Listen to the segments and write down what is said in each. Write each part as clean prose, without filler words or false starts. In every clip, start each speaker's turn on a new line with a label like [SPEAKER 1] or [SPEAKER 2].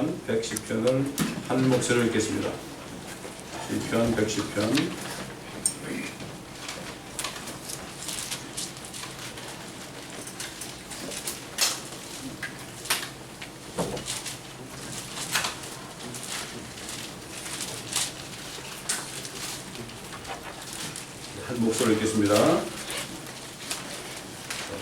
[SPEAKER 1] 시편 110편을 한 목소리로 읽겠습니다. 시편 110편 한 목소리로 읽겠습니다.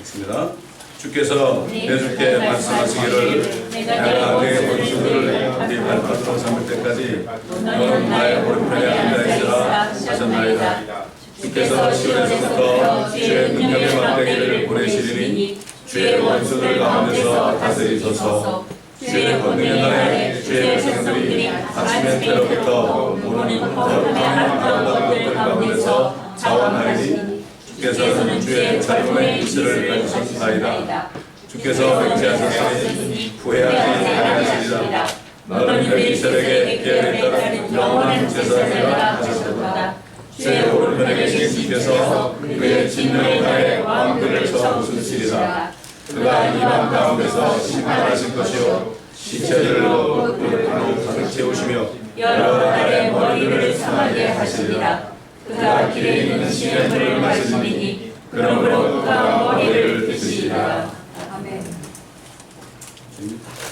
[SPEAKER 1] 읽습니다. 주께서 내주께 말씀하시기를 내가 내 원수들을 네 발바닥으로 삼을 때까지 너는 나의 오른편에 앉아있으라 하셨나이다. 주께서 시온에서부터 주의 능력의 막대기를 보내시리니 주의 원수들 가운데서 다스리소서. 주의 권능의 날에 주의 백성들이 아침의 때로부터 오는 거룩한 아름다운 것들 가운데서 자원하리니 주께서는 주의 자유의 일시를 가지셨나이다. 주께서 맹세하셨으니 후회하지 아니하시리라. 너는 멜기sed에게 계열에 따른 영원한 제사장이라 하셨도다. 주의 오른편에 계신 주께서 그의 진노의 날에 왕들을 쳐부수시리라. 그가 이방 가운데서 심판하실 것이요 시체들로 꿀로 가득 채우시며 여러 날의 머리를 상하게 하시리라. 그가 길에 있는 시냇물을 마시리니 그러므로 그가 머리를 드시리라. 아멘.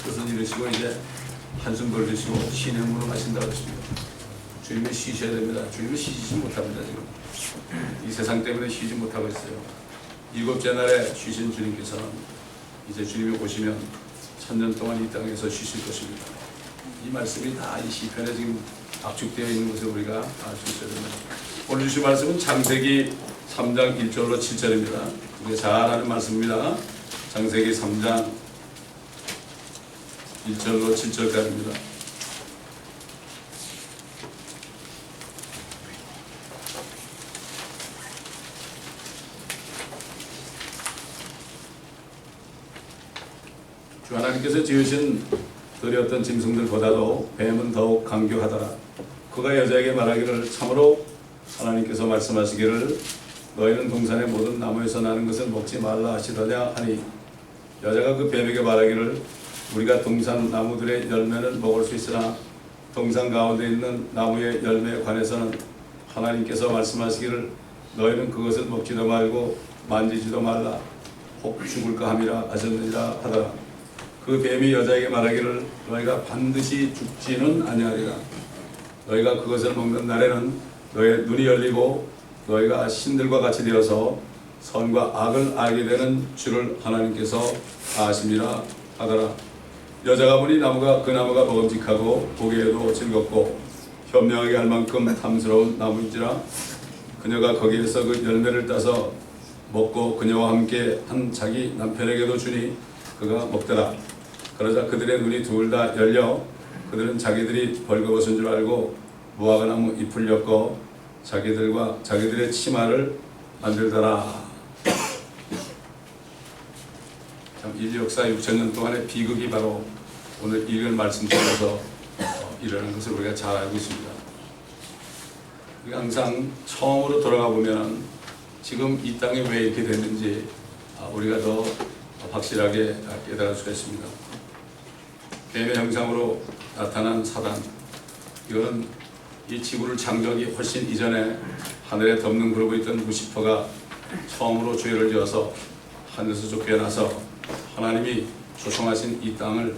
[SPEAKER 1] 뜻은 이러시고 이제 한숨 돌리시고 시냇물을 마신다고 했습니다. 주님은 쉬셔야 됩니다. 주님은 쉬지 못합니다. 지금 이 세상 때문에 쉬지 못하고 있어요. 일곱째 날에 쉬신 주님께서는 이제 주님이 오시면 1000년 동안 이 땅에서 쉬실 것입니다. 이 말씀이 다 이 시편에 지금 압축되어 있는 것을 우리가 알 수 있어야 됩니다. 오늘 주신 말씀은 창세기 3장 1절로 7절입니다. 우리가 잘 아는 말씀입니다. 창세기 3장 1절로 7절까지입니다. 주 하나님께서 지으신 들의 어떤 짐승들보다도 뱀은 더욱 강교하더라. 그가 여자에게 말하기를 참으로 하나님께서 말씀하시기를 너희는 동산의 모든 나무에서 나는 것을 먹지 말라 하시더냐 하니 여자가 그 뱀에게 말하기를 우리가 동산 나무들의 열매는 먹을 수 있으나 동산 가운데 있는 나무의 열매에 관해서는 하나님께서 말씀하시기를 너희는 그것을 먹지도 말고 만지지도 말라 혹 죽을까 함이라 하셨느니라 하더라. 그 뱀이 여자에게 말하기를 너희가 반드시 죽지는 아니하리라. 너희가 그것을 먹는 날에는 너희의 눈이 열리고 너희가 신들과 같이 되어서 선과 악을 알게 되는 줄을 하나님께서 아심이라 하더라. 여자가 보니 그 나무가 먹음직하고 보기에도 즐겁고 현명하게 할 만큼 탐스러운 나무인지라 그녀가 거기에서 그 열매를 따서 먹고 그녀와 함께 한 자기 남편에게도 주니 그가 먹더라. 그러자 그들의 눈이 둘 다 열려 그들은 자기들이 벌거벗은 줄 알고 무화과나무 잎을 엮어 자기들의 치마를 만들더라. 참 인류 역사 6000년 동안의 비극이 바로 오늘 읽은 말씀 속에서 일어나는 것을 우리가 잘 알고 있습니다. 우리가 항상 처음으로 돌아가 보면 지금 이 땅이 왜 이렇게 됐는지 우리가 더 확실하게 깨달을 수가 있습니다. 뱀의 형상으로 나타난 사단, 이거는 이 지구를 창조하기 훨씬 이전에 하늘에 덮는 그러고 있던 루시퍼가 처음으로 죄를 지어서 하늘에서 쫓겨나서 하나님이 조성하신 이 땅을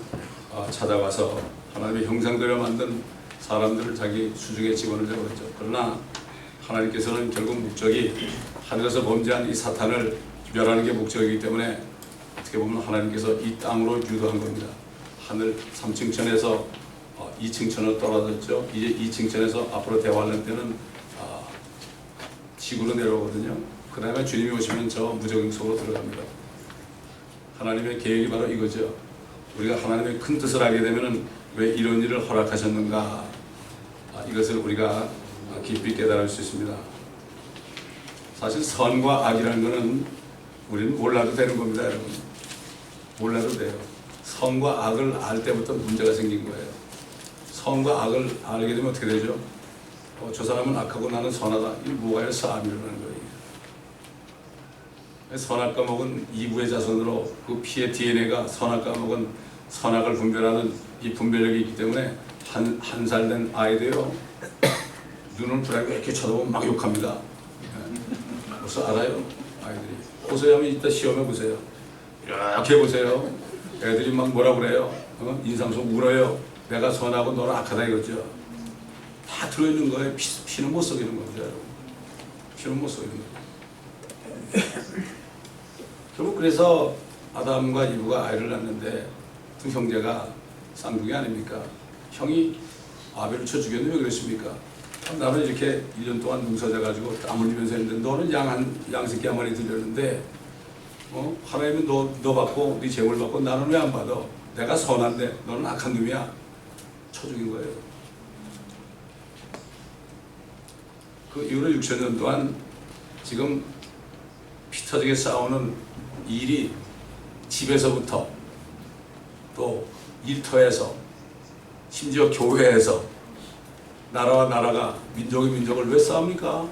[SPEAKER 1] 찾아와서 하나님의 형상대로 만든 사람들을 자기 수중에 집어넣으려고 했죠. 그러나 하나님께서는 결국 목적이 하늘에서 범죄한 이 사탄을 멸하는 게 목적이기 때문에 어떻게 보면 하나님께서 이 땅으로 유도한 겁니다. 하늘 3층천에서 2층천으로 떨어졌죠. 이제 2층천에서 앞으로 대화하는 때는 지구로 내려오거든요. 그 다음에 주님이 오시면 저 무적응 속으로 들어갑니다. 하나님의 계획이 바로 이거죠. 우리가 하나님의 큰 뜻을 알게 되면 왜 이런 일을 허락하셨는가, 이것을 우리가 깊이 깨달을 수 있습니다. 사실 선과 악이라는 것은 우리는 몰라도 되는 겁니다, 여러분. 몰라도 돼요. 선과 악을 알 때부터 문제가 생긴 거예요. 선과 악을 알게 되면 어떻게 되죠? 저 사람은 악하고 나는 선하다. 이 뭐가요? 싸움이 일어나는 거예요. 선악 과목은 이브의 자손으로 그 피의 DNA가 선악 과목은 선악을 분별하는 이 분별력이 있기 때문에 한 살 된 아이도요 눈을 부라게 이렇게 쳐다보면 막 욕합니다. 벌써 알아요 아이들이. 보세요. 한번 이따 시험해 보세요. 이렇게 보세요. 애들이 막 뭐라 그래요. 인상 속 울어요. 내가 선하고 너는 악하다 이거죠. 다 들어있는 거예요. 피는 못 속이는 겁니다 여러분. 피는 못 속이는 거예요. 결국 그래서 아담과 이브가 아이를 낳는데 두 형제가 쌍둥이 아닙니까? 형이 아벨을 쳐 죽였는데 왜 그랬습니까? 나는 이렇게 1년 동안 농사져가지고 땀 흘리면서 했는데 너는 양 새끼 한 마리 들렸는데 하나님은 너 받고 네 재물 받고 나는 왜 안 받아? 내가 선한데 너는 악한 놈이야. 쳐 죽인 거예요. 그 이후로 6,000년 동안 지금 피 터지게 싸우는 일이 집에서부터 또 일터에서 심지어 교회에서 나라와 나라가 민족이 민족을 왜 싸웁니까?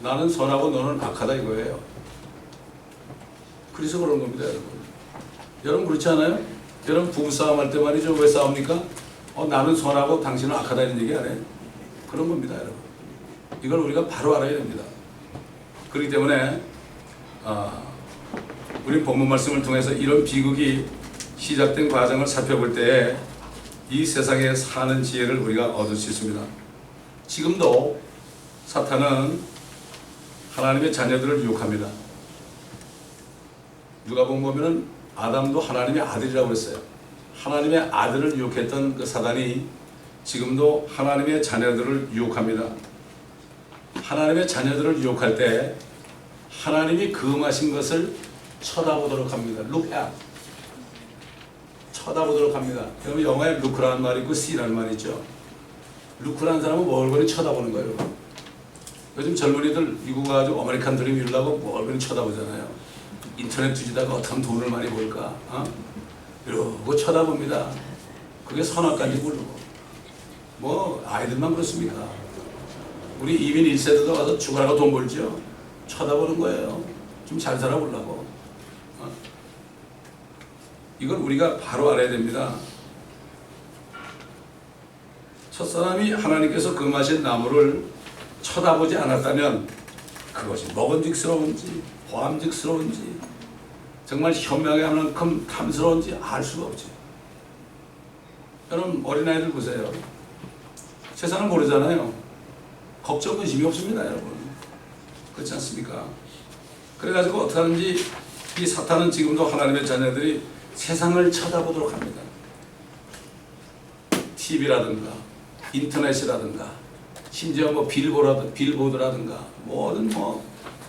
[SPEAKER 1] 나는 선하고 너는 악하다 이거예요. 그래서 그런 겁니다 여러분. 여러분 그렇지 않아요? 여러분 부부싸움 할 때 말이죠. 왜 싸웁니까? 나는 선하고 당신은 악하다 이런 얘기 안 해요. 그런 겁니다 여러분. 이걸 우리가 바로 알아야 됩니다. 그렇기 때문에 우리 본문 말씀을 통해서 이런 비극이 시작된 과정을 살펴볼 때 이 세상에 사는 지혜를 우리가 얻을 수 있습니다. 지금도 사탄은 하나님의 자녀들을 유혹합니다. 누가복음 보면은 아담도 하나님의 아들이라고 그랬어요. 하나님의 아들을 유혹했던 그 사단이 지금도 하나님의 자녀들을 유혹합니다. 하나님의 자녀들을 유혹할 때 하나님이 금하신 것을 쳐다보도록 합니다. Look at. 쳐다보도록 합니다. 여러분 영어에 look라는 말이 있고 see라는 말이 있죠. look라는 사람은 멀거니 쳐다보는 거예요. 요즘 젊은이들 미국 가가지고 아메리칸 드림 이루려고 멀거니 쳐다보잖아요. 인터넷 뒤지다가 어떻게 하면 돈을 많이 벌까? 이러고 쳐다봅니다. 그게 선악관인지 모르고. 뭐 아이들만 그렇습니까? 우리 이민 1세대도 와서 죽으라고 돈 벌죠. 쳐다보는 거예요. 좀 잘 살아보려고. 이걸 우리가 바로 알아야 됩니다. 첫사람이 하나님께서 금하신 나무를 쳐다보지 않았다면 그것이 먹은직스러운지 보암직스러운지 정말 현명하게 하는 만큼 탐스러운지 알 수가 없지. 여러분 어린아이들 보세요. 세상을 모르잖아요. 걱정 근심이 없습니다 여러분. 그렇지 않습니까? 그래가지고 어떻게 하는지 이 사탄은 지금도 하나님의 자녀들이 세상을 쳐다보도록 합니다. TV라든가 인터넷이라든가 심지어 뭐 빌보드라든가 뭐든 뭐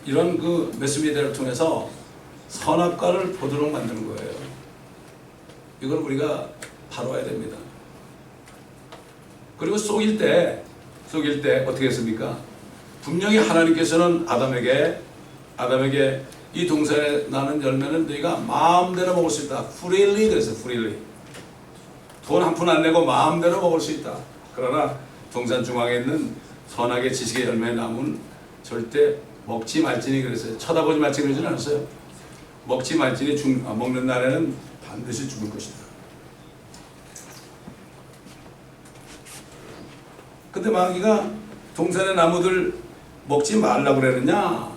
[SPEAKER 1] 이런 그 매스미디어를 통해서 선악과를 보도록 만드는 거예요. 이걸 우리가 바로 해야 됩니다. 그리고 속일 때 어떻게 했습니까? 분명히 하나님께서는 아담에게 이 동산에 나는 열매는 네가 마음대로 먹을 수 있다. freely 그래서 freely. 돈 한 푼 안 내고 마음대로 먹을 수 있다. 그러나 동산 중앙에 있는 선악의 지식의 열매 나무는 절대 먹지 말지니 그랬어요. 쳐다보지 말지 그러지는 않았어요. 먹지 말지니 먹는 날에는 반드시 죽을 것이다. 근데 마귀가 동산의 나무들 먹지 말라고 그랬느냐?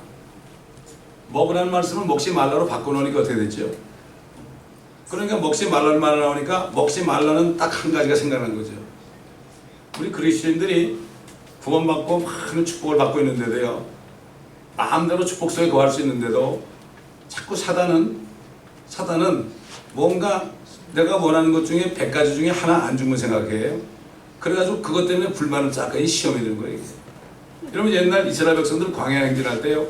[SPEAKER 1] 먹으라는 말씀을 먹지 말라로 바꿔놓으니까 어떻게 됐죠? 그러니까 먹지 말라는 말이 나오니까 먹지 말라는 딱 한 가지가 생각난 거죠. 우리 그리스도인들이 구원받고 많은 축복을 받고 있는데도요, 마음대로 축복 속에 거할 수 있는데도 자꾸 사단은 뭔가 내가 원하는 것 중에 100가지 중에 하나 안 준 거 생각해요. 그래가지고 그것 때문에 불만을 쌓고 시험이 되는 거예요. 여러분 옛날 이스라엘 백성들 광야 행진할 때요,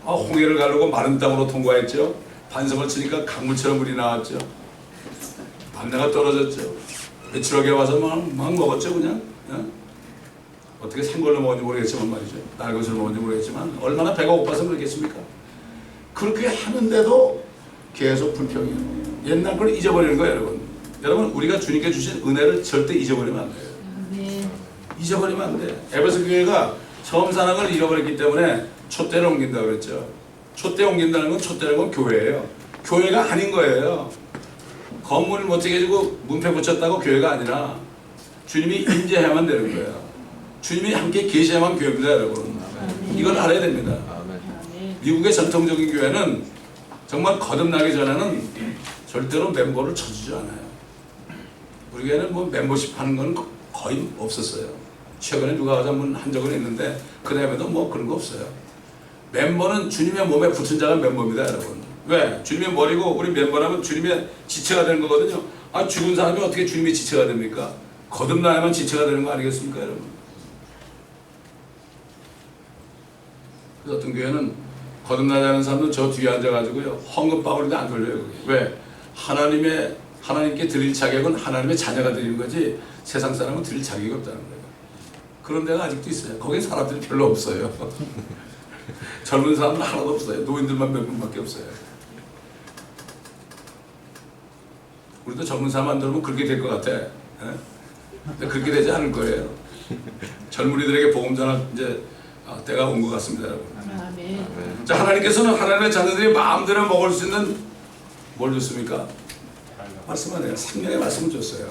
[SPEAKER 1] 홍해를 가르고 마른 땅으로 통과했죠. 반석을 치니까 강물처럼 물이 나왔죠. 밤내가 떨어졌죠. 배추락에 와서 막 먹었죠 그냥. 어떻게 생걸로 먹었는지 모르겠지만 말이죠. 날것을 먹었는지 모르겠지만 얼마나 배가 고파서 그렇겠습니까? 그렇게 하는데도 계속 불평이에요. 옛날 걸 잊어버리는 거예요 여러분. 여러분 우리가 주님께 주신 은혜를 절대 잊어버리면 안 돼요. 잊어버리면 안 돼. 에베소 교회가 처음 산악을 잃어버렸기 때문에 촛대를 옮긴다고 그랬죠. 촛대 옮긴다는 건 교회예요. 교회가 아닌 거예요. 건물을 멋지게 해주고 문패 붙였다고 교회가 아니라 주님이 임재해야만 되는 거예요. 주님이 함께 계셔야만 교회입니다, 여러분. 이걸 알아야 됩니다. 미국의 전통적인 교회는 정말 거듭나기 전에는 절대로 멤버를 쳐주지 않아요. 우리 교회는 뭐 멤버십 하는 건 거의 없었어요. 최근에 누가 와서 한 적은 있는데 그 다음에도 뭐 그런 거 없어요. 멤버는 주님의 몸에 붙은 자가 멤버입니다, 여러분. 왜? 주님의 머리고 우리 멤버라면 주님의 지체가 되는 거거든요. 아, 죽은 사람이 어떻게 주님의 지체가 됩니까? 거듭나야만 지체가 되는 거 아니겠습니까, 여러분? 그래서 어떤 교회는 거듭나지 않은 사람은 저 뒤에 앉아가지고요, 헌금방울도 안 돌려요. 그게. 왜? 하나님께 드릴 자격은 하나님의 자녀가 드리는 거지 세상 사람은 드릴 자격이 없다는 거예요. 그런 데가 아직도 있어요. 거긴 사람들이 별로 없어요. 젊은 사람은 하나도 없어요. 노인들만 몇 분밖에 없어요. 우리도 젊은 사람 안 들으면 그렇게 될 것 같아. 근데 그렇게 되지 않을 거예요. 젊은이들에게 복음 전할 이제 때가 온 것 같습니다, 여러분. 아멘. 자, 하나님께서는 하나님의 자녀들이 마음대로 먹을 수 있는 뭘 줬습니까? 말씀하네요. 생명의 말씀을 줬어요.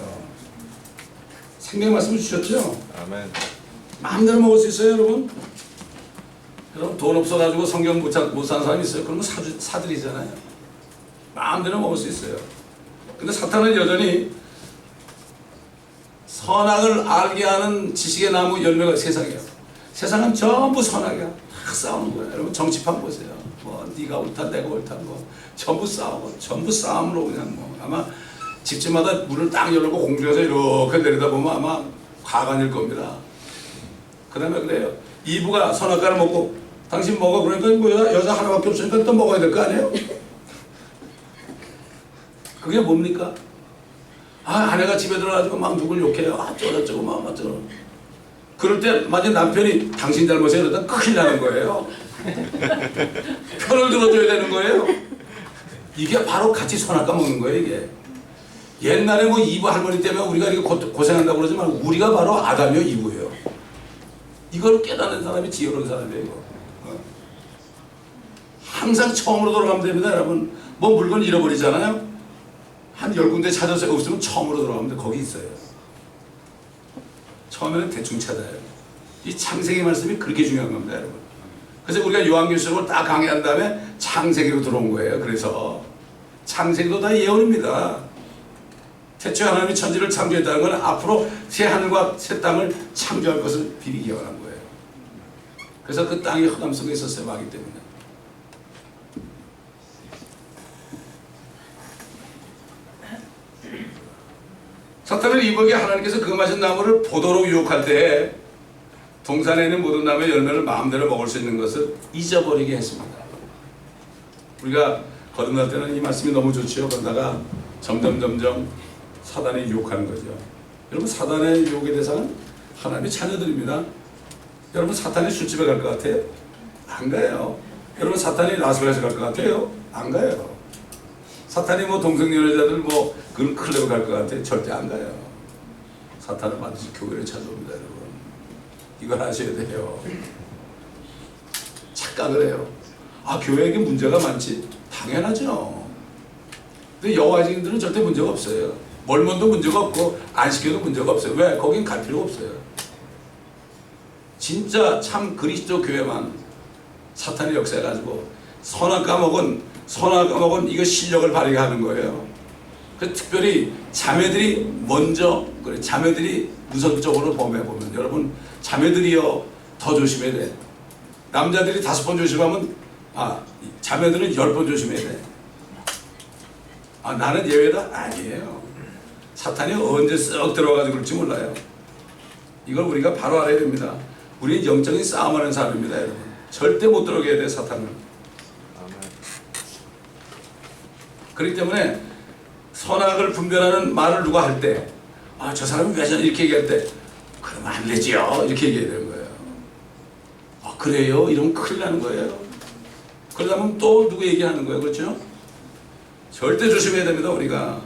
[SPEAKER 1] 생명의 말씀을 주셨죠? 아멘. 마음대로 먹을 수 있어요, 여러분. 여러분 돈 없어가지고 성경 못 사는 사람이 있어요. 그러면 사들이잖아요. 마음대로 먹을 수 있어요. 근데 사탄은 여전히 선악을 알게 하는 지식의 나무 열매가 세상이에요. 세상은 전부 선악이야. 다 싸우는 거예요. 여러분 정치판 보세요. 뭐 네가 옳다 내가 옳다 뭐 전부 싸우고 전부 싸움으로 그냥 뭐 아마 집집마다 문을 딱 열고 공중에서 이렇게 내려다보면 아마 가관일 겁니다. 그 다음에 그래요. 이브가 선악과를 먹고 당신 먹어 그러니까 뭐 여자 하나밖에 없으니까 또 먹어야 될 거 아니에요? 그게 뭡니까? 아, 아내가 집에 들어가지고 막 누굴 욕해요. 아, 저쩌고 막 어쩌고. 그럴 때 만약 남편이 당신 잘못이야 그러다 큰일 나는 거예요. 편을 들어줘야 되는 거예요. 이게 바로 같이 선악과 먹는 거예요, 이게. 옛날에 뭐 이브 할머니 때문에 우리가 이렇게 고생한다고 그러지만 우리가 바로 아담이요, 이브예요. 이걸 깨닫는 사람이 지혜로운 사람이에요, 이거. 항상 처음으로 돌아가면 됩니다, 여러분. 뭐 물건 잃어버리잖아요. 한 10군데 찾아서 없으면 처음으로 돌아가면 돼. 거기 있어요. 처음에는 대충 찾아요. 이 창세기 말씀이 그렇게 중요한 겁니다, 여러분. 그래서 우리가 요한계시록을 딱 강의한 다음에 창세기로 들어온 거예요. 그래서 창세기도 다 예언입니다. 태초에 하나님이 천지를 창조했다는 건 앞으로 새 하늘과 새 땅을 창조할 것을 미리 예언한 거예요. 그래서 그 땅이 흑암 속에 있었어요, 마귀 때문에. 사탄을 이브에게 하나님께서 그 맛인 나무를 보도록 유혹할 때 동산에 있는 모든 나무의 열매를 마음대로 먹을 수 있는 것을 잊어버리게 했습니다. 우리가 거듭날 때는 이 말씀이 너무 좋지요. 그러다가 점점 사단이 유혹하는 거죠. 여러분 사단의 유혹의 대상은 하나님의 자녀들입니다. 여러분 사탄이 술집에 갈 것 같아요? 안 가요. 여러분 사탄이 라스베가스 갈 것 같아요? 안 가요. 사탄이 뭐 동성연애자들 뭐 그런 클럽에 갈 것 같아요? 절대 안 가요. 사탄은 반드시 교회를 찾아옵니다, 여러분. 이걸 아셔야 돼요. 착각을 해요. 아, 교회에게 문제가 많지. 당연하죠. 근데 여호와 증인들은 절대 문제가 없어요. 멀면도 문제가 없고 안 시켜도 문제가 없어요. 왜? 거긴 갈 필요가 없어요. 진짜 참 그리스도 교회만 사탄의 역사해가지고 선악과 먹은 이거 실력을 발휘하게 하는 거예요. 그 특별히 자매들이 먼저 그래 자매들이 우선적으로 범해보면 여러분 자매들이요 더 조심해야 돼. 남자들이 5번 조심하면 자매들은 10번 조심해야 돼. 나는 예외다? 아니에요. 사탄이 언제 쓱 들어와가지고 그럴지 몰라요. 이걸 우리가 바로 알아야 됩니다. 우리는 영적인 싸움하는 사람입니다, 여러분. 절대 못 들어오게 해야 돼, 사탄은. 그렇기 때문에 선악을 분별하는 말을 누가 할 때, 저 사람이 왜 이렇게 얘기할 때, 그러면 안 되지요. 이렇게 얘기해야 되는 거예요. 그래요? 이러면 큰일 나는 거예요. 그러다면 또 누구 얘기하는 거예요. 그렇죠? 절대 조심해야 됩니다, 우리가.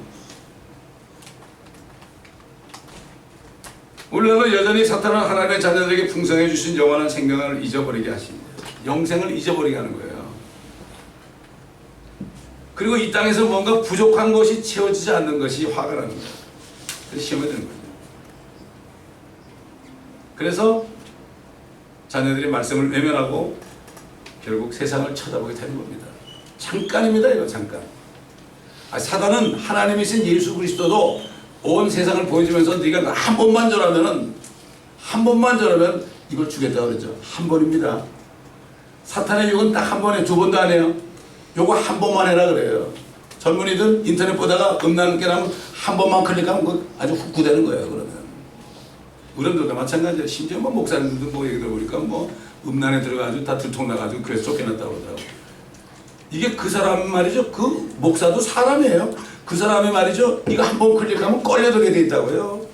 [SPEAKER 1] 물론 여전히 사탄은 하나님의 자녀들에게 풍성해 주신 영원한 생명을 잊어버리게 하십니다. 영생을 잊어버리게 하는 거예요. 그리고 이 땅에서 뭔가 부족한 것이 채워지지 않는 것이 화가 나는 거예요. 그래서 시험에 드는 거죠. 그래서 자녀들이 말씀을 외면하고 결국 세상을 쳐다보게 되는 겁니다. 잠깐입니다. 이거 잠깐. 사단은 하나님이신 예수 그리스도도 온 세상을 보여주면서 네가 한 번만 저라면 이걸 주겠다고 그러죠. 한 번입니다. 사탄의 욕은 딱 한 번에 두 번도 안 해요. 요거 한 번만 해라 그래요. 젊은이들 인터넷 보다가 음란게 나면 한 번만 클릭하면 그 아주 훅구되는 거예요. 그러면 어른들도 마찬가지예요. 심지어 뭐 목사님들도 뭐 얘기 들어보니까 뭐 음란에 들어가지고 다 들통나가지고 그래서 쫓겨났다고 그러더라고요. 이게 그 사람 말이죠. 그 목사도 사람이에요. 그 사람이 말이죠. 이거 한 번 클릭하면 걸려들게 돼 있다고요.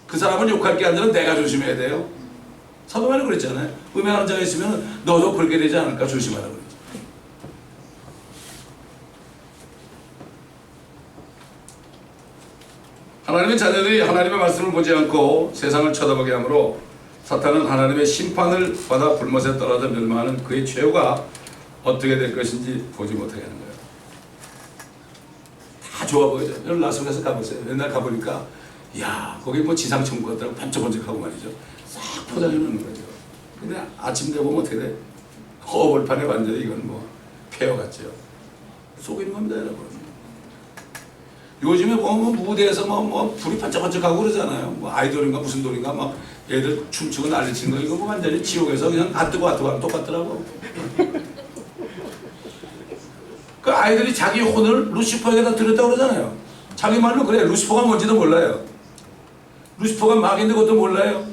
[SPEAKER 1] 그 사람은 욕할 게 아니라 내가 조심해야 돼요. 사도바울이 그랬잖아요. 음행하는 자가 있으면 너도 그렇게 되지 않을까 조심하라고 그랬죠. 하나님의 자녀들이 하나님의 말씀을 보지 않고 세상을 쳐다보게 하므로 사탄은 하나님의 심판을 받아 불못에 떨어져 멸망하는 그의 죄가 어떻게 될 것인지 보지 못하게 하는 거예요. 다 좋아 보이죠. 여러분 라스베가스 가보세요. 옛날 가보니까 야 거기 뭐 지상천국 같다고 반짝반짝하고 말이죠. 싹 포장해 놓는 거죠. 근데 아침 되고 보면 어떻게 돼? 허벌판에 완전히 이건 뭐 폐허 같죠. 속이는 겁니다 여러분. 요즘에 보면 무대에서 뭐 불이 반짝반짝하고 그러잖아요. 뭐 아이돌인가 무슨 돌인가 막 애들 춤추고 난리치는 거 이거 뭐 완전히 지옥에서 그냥 아뜨고 하면 똑같더라고. 그 아이들이 자기 혼을 루시퍼에게다 들었다고 그러잖아요. 자기 말로 그래. 루시퍼가 뭔지도 몰라요. 루시퍼가 마귀인데 그것도 몰라요.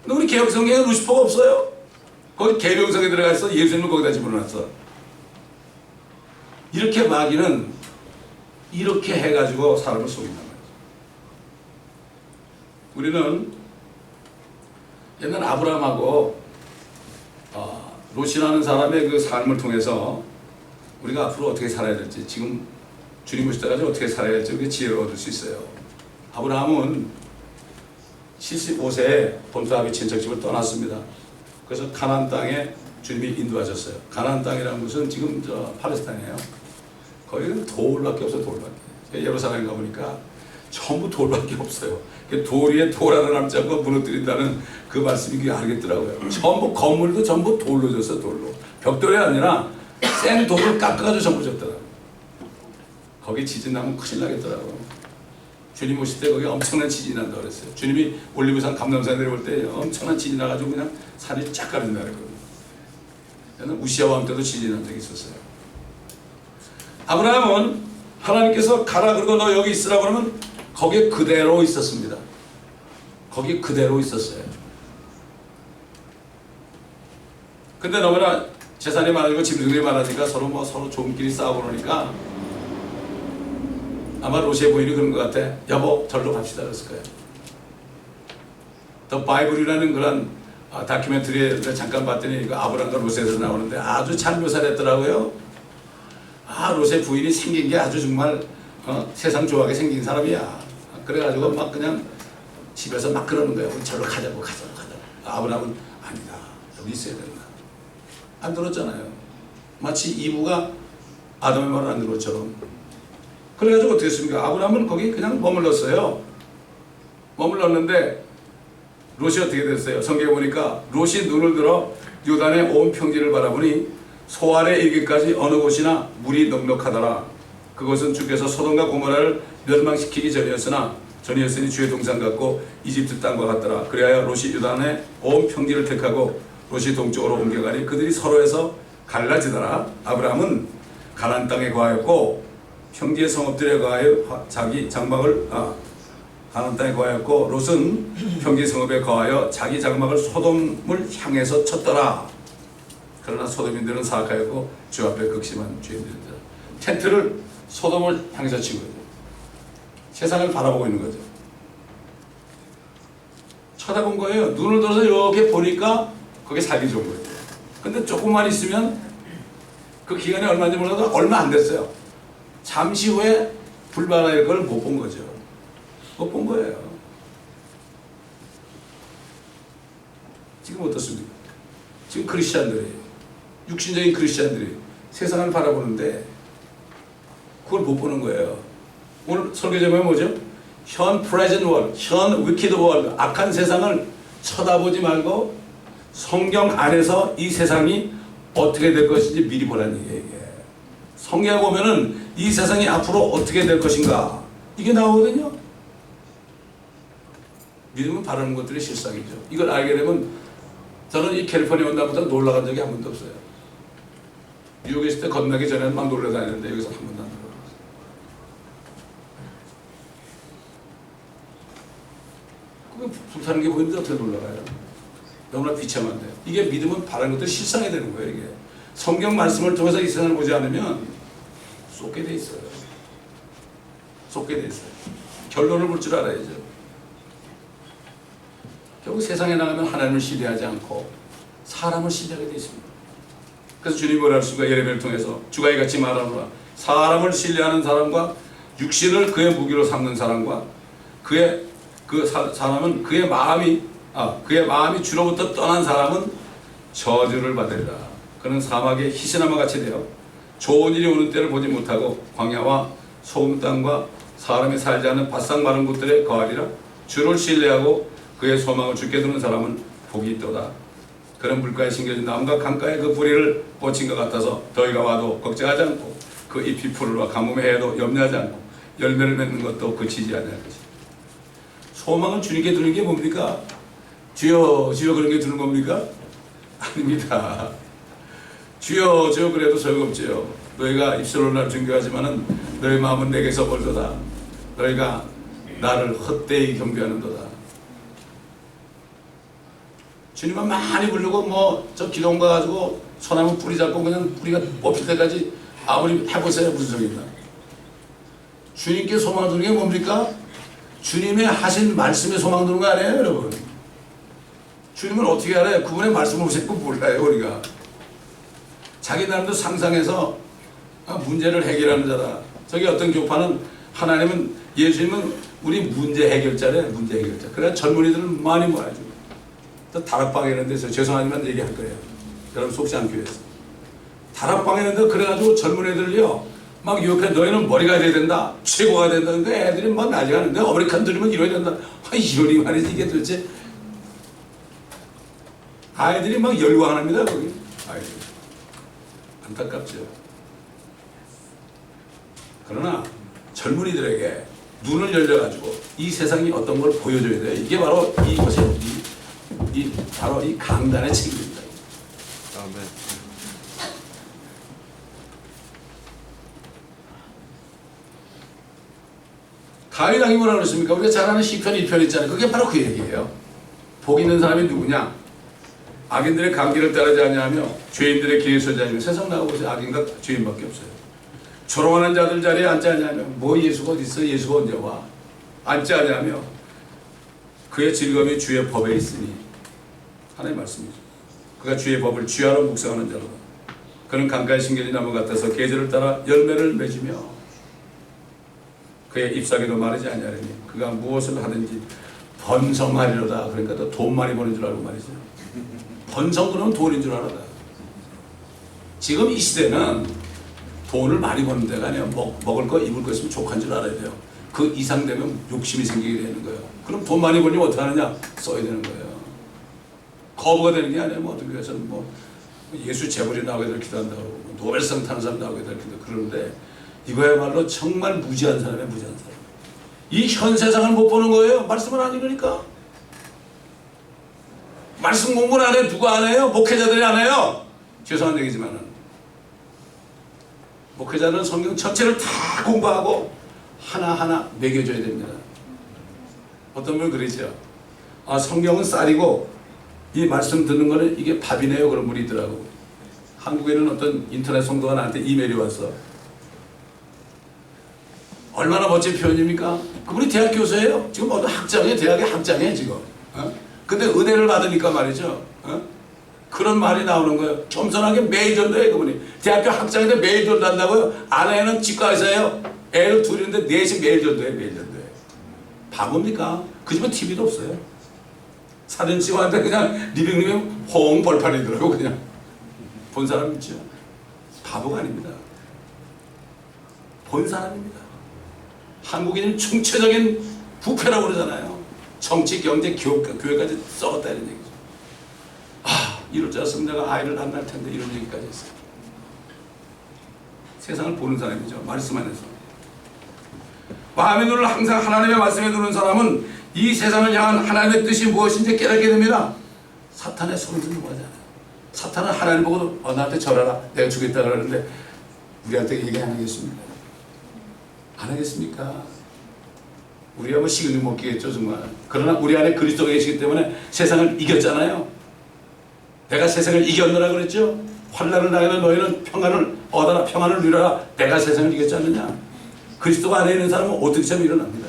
[SPEAKER 1] 근데 우리 개혁성경에 루시퍼가 없어요. 거기 계명성에 들어가서 예수님을 거기다 집어넣었어. 이렇게 마귀는 이렇게 해가지고 사람을 속인단 말이에요. 우리는 옛날 아브라함하고 롯이라는 사람의 그 삶을 통해서 우리가 앞으로 어떻게 살아야 될지, 지금 주님 오실 때까지 어떻게 살아야 될지 우리가 지혜를 얻을 수 있어요. 아브라함은 75세에 본토 아비 친척집을 떠났습니다. 그래서 가나안 땅에 주님이 인도하셨어요. 가나안 땅이라는 것은 지금 팔레스타인이에요. 거기는 돌밖에 없어요. 돌밖에. 예루살렘 가보니까 전부 돌밖에 없어요. 돌 위에 돌 하나 남지 않고 무너뜨린다는 그 말씀이 알겠더라고요. 전부 건물도 전부 돌로 졌어요. 돌로. 벽돌이 아니라 생 돌을 깎아가지고 전부 졌더라고요. 거기 지진 나면 큰일 나겠더라고요. 주님 오실 때 거기 엄청난 지진이 난다고 그랬어요. 주님이 올리브산 감람산 내려올 때 엄청난 지진이 나가지고 그냥 산이 쫙 가른다 그랬거든요. 저는 우시아 왕 때도 지진이 난 적이 있었어요. 아브라함은 하나님께서 가라 그러고 너 여기 있으라고 그러면 거기에 그대로 있었습니다. 거기 그대로 있었어요. 근데 너무나 재산이 많아지고 짐승들이 많아지니까 서로 좀끼리 싸우고 그러니까 아마 롯의 부인이 그런 것 같아. 여보 절로 갑시다 그랬을 거예요. 더 바이블이라는 그런 다큐멘터리에 잠깐 봤더니 그 아브라함과 롯에서 나오는데 아주 잘 묘사를 했더라고요. 롯의 부인이 생긴 게 아주 정말 세상 좋아하게 생긴 사람이야. 그래가지고 막 그냥 집에서 막 그러는 거예요. 우리 절로 가자고. 아브라함은 아니다. 여기 있어야 된다. 안 들었잖아요. 마치 이브가 아담의 말을 안 들은 것처럼. 그래가지고 어떻게 했습니까? 아브라함은 거기 그냥 머물렀어요. 머물렀는데 롯이 어떻게 됐어요? 성경에 보니까 롯이 눈을 들어 요단의 온 평지를 바라보니 소알에 이르기까지 어느 곳이나 물이 넉넉하더라. 그것은 주께서 소돔과 고모라를 멸망시키기 전이었으니 주의 동산 같고 이집트 땅과 같더라. 그리하여 롯이 유단의 온 평지를 택하고 롯이 동쪽으로 옮겨가니 그들이 서로에서 갈라지더라. 아브라함은 가나안 땅에 거하였고 평지의 성읍들에 거하여 자기 장막을 가나안 땅에 거하였고 롯은 평지 성읍에 거하여 자기 장막을 소돔을 향해서 쳤더라. 그러나 소돔인들은 사악하였고 주 앞에 극심한 죄인들이다. 텐트를 소돔을 향해서 친 거죠. 세상을 바라보고 있는 거죠. 쳐다본 거예요. 눈을 들어서 이렇게 보니까 거기에 살기 좋은 거예요. 근데 조금만 있으면 그 기간이 얼마인지 몰라도 얼마 안 됐어요. 잠시 후에 불바다의 걸 못 본 거죠. 못 본 거예요. 지금 어떻습니까? 지금 크리스찬들이 육신적인 크리스찬들이 세상을 바라보는데 그걸 못 보는 거예요. 오늘 설교 제목이 뭐죠? 현 present world, 현 wicked world, 악한 세상을 쳐다보지 말고 성경 안에서 이 세상이 어떻게 될 것인지 미리 보라는 얘기예요. 이게. 성경에 보면은 이 세상이 앞으로 어떻게 될 것인가 이게 나오거든요. 믿으면 바라는 것들이 실상이죠. 이걸 알게 되면 저는 이 캘리포니아 온 날부터 놀러 간 적이 한 번도 없어요. 뉴욕에 있을 때 건너기 전에는 막 놀러 다녔는데 여기서 한 번도 안 놀러 갔어요. 그게 불타는 게 보이는데 어떻게 놀러 가요? 너무나 비참한데 이게 믿으면 바라는 것들이 실상이 되는 거예요. 이게 성경 말씀을 통해서 이 세상을 보지 않으면 쏟게 돼 있어요. 쏟게 돼 있어요. 결론을 볼 줄 알아야죠. 결국 세상에 나가면 하나님을 신뢰하지 않고 사람을 신뢰하게 되어 있습니다. 그래서 주님이 뭐라 하십니까? 예레미야를 통해서 주가 이같이 말하노라. 사람을 신뢰하는 사람과 육신을 그의 무기로 삼는 사람과 사람은 그의 마음이 주로부터 떠난 사람은 저주를 받으리라. 그는 사막의 희시나무 같이 되어 좋은 일이 오는 때를 보지 못하고 광야와 소금 땅과 사람이 살지 않는 바싹 마른 곳들에 거하리라. 주를 신뢰하고 그의 소망을 주께 두는 사람은 복이 있도다. 그는 물가에 심겨진 나무가 강가에 그 뿌리를 뻗친 것 같아서 더위가 와도 걱정하지 않고 그 잎이 푸르와 가뭄에 해도 염려하지 않고 열매를 맺는 것도 그치지 않을 것이다. 소망을 주님께 두는 게 뭡니까? 주여 주여 그런 게 두는 겁니까? 아닙니다. 주여 주여 그래도 소용없지요. 너희가 입술로 나를 존경하지만은 너희 마음은 내게서 멀도다. 너희가 나를 헛되이 경배하는도다. 주님은 많이 부르고 저 기도원 가가지고 소나무 뿌리 잡고 그냥 뿌리가 뽑힐 때까지 아무리 해보세요. 무슨 소리입니까? 주님께 소망 두는 게 뭡니까? 주님의 하신 말씀에 소망 두는 거 아니에요, 여러분? 주님은 어떻게 알아요? 그분의 말씀을 보시고 몰라요, 우리가. 자기 나름대로 상상해서 문제를 해결하는 자다. 저기 어떤 교파는 하나님은, 예수님은 우리 문제 해결자래, 문제 해결자. 그래야 젊은이들을 많이 모아주고. 또 다락방에 있는데, 죄송하지만 얘기할 거예요. 여러분 속지 않기 위해서. 다락방에 있는데, 그래가지고 젊은이들을요, 막 유혹해, 너희는 머리가 돼야 된다, 최고가 된다. 그러니까 애들이 막 나중에 아메리칸 들으면 이러야 된다. 이러니 말이지, 이게 도대체. 아이들이 막 열광합니다, 거기. 아이들. 안타깝죠. 그러나 젊은이들에게 눈을 열려가지고 이 세상이 어떤 걸 보여줘야 돼요. 이게 바로 이것이 바로 이 강단의 책임입니다.
[SPEAKER 2] 아멘.
[SPEAKER 1] 다윗 왕이 뭐라 그랬습니까? 우리가 잘 아는 시편 1편 있잖아요. 그게 바로 그 얘기예요. 복 있는 사람이 누구냐? 악인들의 감기를 따르지 아니하며 죄인들의 길에 서지 아니하며. 세상 나가보세요. 악인과 죄인밖에 없어요. 조롱하는 자들 자리에 앉지 아니하며. 뭐 예수가 어디 있어? 예수가 언제 와? 앉지 아니하며 그의 즐거움이 주의 법에 있으니. 하나님의 말씀이죠. 그가 주의 법을 주야로 묵상하는 자로다. 그는 강가에 심겨진 나무 같아서 계절을 따라 열매를 맺으며 그의 잎사귀도 마르지 아니하리니 그가 무엇을 하든지 번성하리로다. 그러니까 또 돈 많이 버는 줄 알고 말이죠. 번성 그러면 돈인 줄 알아다. 지금 이 시대는 돈을 많이 버는 데가 아니라 먹을 거 입을 거 있으면 족한 줄 알아야 돼요. 그 이상 되면 욕심이 생기게 되는 거예요. 그럼 돈 많이 벌려면 어떻게 하느냐? 써야 되는 거예요. 거부가 되는 게 아니에요. 어떤 교회에서는 예수 재벌이 나오게 될 기도한다고 노벨상 타는 사람 나오게 될 기도 그러는데 이거야말로 정말 무지한 사람이에요. 무지한 사람. 이 현 세상을 못 보는 거예요. 말씀을 안 읽으니까. 말씀 공부를 안 해요. 누가 안 해요? 목회자들이 안 해요. 죄송한 얘기지만은 목회자는 성경 전체를 다 공부하고 하나하나 매겨줘야 됩니다. 어떤 분은 그러죠. 성경은 쌀이고 이 말씀 듣는 거는 이게 밥이네요. 그런 분이 있더라고. 한국에는 어떤 인터넷 성도가 나한테 이메일이 왔어. 얼마나 멋진 표현입니까? 그분이 대학 교수예요. 지금 어떤 학장이에요. 대학의 학장이에요 지금. 근데 은혜를 받으니까 말이죠. 그런 말이 나오는 거예요. 겸손하게 매일 전도해요. 그분이. 대학교 학장인데 매일 전도한다고요? 아내는 치과의사예요. 애를 둘인데 넷이 매일 전도해요. 매일 전도해요. 바보입니까? 그 집은 TV도 없어요. 사진 찍었는데 그냥 리빙룸에 홍 벌판이더라고. 그냥 본 사람 있죠. 바보가 아닙니다. 본 사람입니다. 한국인은 총체적인 부패라고 그러잖아요. 정치, 경제, 교회까지 썩었다 이런 얘기죠. 이럴 줄 알았으면 내가 아이를 안 낳을 텐데 이런 얘기까지 했어요. 세상을 보는 사람이죠. 말씀 안에서. 마음의 눈을 항상 하나님의 말씀에 두는 사람은 이 세상을 향한 하나님의 뜻이 무엇인지 깨닫게 됩니다. 사탄의 손을 듣는 거잖아요. 사탄은 하나님 보고 나한테 절하라, 내가 주겠다 그러는데 우리한테 얘기 안 하겠습니까? 안 하겠습니까? 우리가 뭐 식은죽 먹기겠죠 정말. 그러나 우리 안에 그리스도가 계시기 때문에 세상을 이겼잖아요. 내가 세상을 이겼느라 그랬죠. 환난을 당하면 너희는 평안을 얻어라, 평안을 누려라. 내가 세상을 이겼지 않느냐. 그리스도가 안에 있는 사람은 어떻게 참 일어납니다.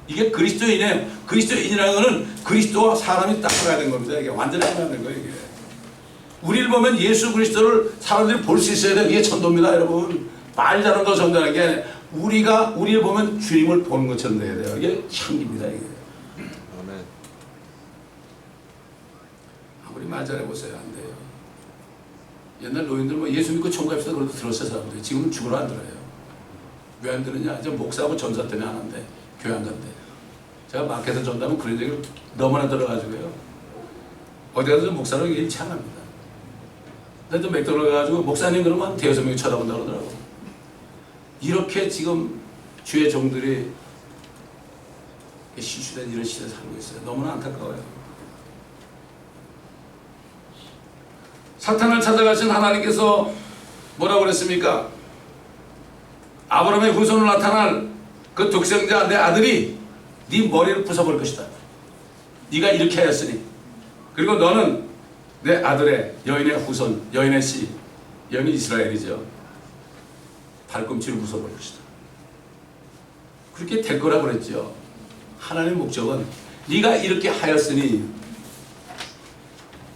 [SPEAKER 1] 이게 그리스도인이에요. 그리스도인이라는 것은 그리스도와 사람이 딱 하나 된 겁니다. 이게 완전히 하나 된 거예요. 이게. 우리를 보면 예수 그리스도를 사람들이 볼 수 있어야 돼요. 이게 전도입니다, 여러분. 말 잘한다고 전도하는 게 아니라 우리를 보면 주님을 보는 것처럼 돼야 돼요. 이게 향기입니다. 이게.
[SPEAKER 2] 아멘.
[SPEAKER 1] 아무리 말 잘해보세요. 안 돼요. 옛날 노인들 뭐 예수 믿고 천국 갑시다 그래도 들었어요, 사람들이. 지금은 죽으러 안 들어요. 왜 안 들으냐? 저 목사하고 전사 때문에 안 한대. 교회 안 간대. 제가 마켓에서 전도하면 그런 얘기를 너무나 들어가지고요. 어디 가서 목사로 일치 안 합니다. 근데 또 맥도날드 가가지고 목사님 그러면 대여섯 명이 쳐다본다고 그러더라고. 이렇게 지금 주의 종들이 실수된 이런 시대에 살고 있어요. 너무나 안타까워요. 사탄을 찾아가신 하나님께서 뭐라고 그랬습니까? 아브라함의 후손으로 나타날 그 독생자 내 아들이 네 머리를 부숴버릴 것이다. 네가 이렇게 하였으니 그리고 너는 내 아들의 여인의 후손, 여인의 씨, 여인이 이스라엘이죠. 발꿈치를 부숴버릴 것이다. 그렇게 될 거라고 그랬죠. 하나님의 목적은 네가 이렇게 하였으니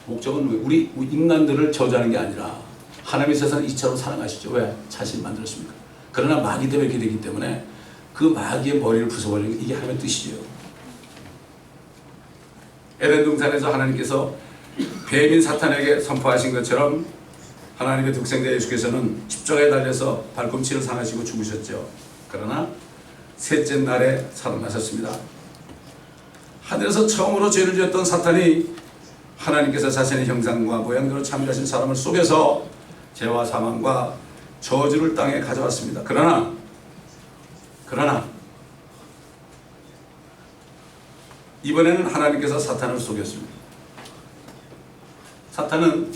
[SPEAKER 1] 목적은 우리 인간들을 저주하는 게 아니라 하나님의 세상을 이처럼 사랑하시죠. 왜? 자신 만들었습니까? 그러나 마귀 때문에 이렇게 되기 때문에 그 마귀의 머리를 부숴버리는 게 이게 하나님의 뜻이죠. 에덴 동산에서 하나님께서 뱀인 사탄에게 선포하신 것처럼 하나님의 독생자 예수께서는 십자가에 달려서 발꿈치를 상하시고 죽으셨죠. 그러나 셋째 날에 살아나셨습니다. 하늘에서 처음으로 죄를 지었던 사탄이 하나님께서 자신의 형상과 모양대로 참여하신 사람을 속여서 죄와 사망과 저주를 땅에 가져왔습니다. 그러나 이번에는 하나님께서 사탄을 속였습니다. 사탄은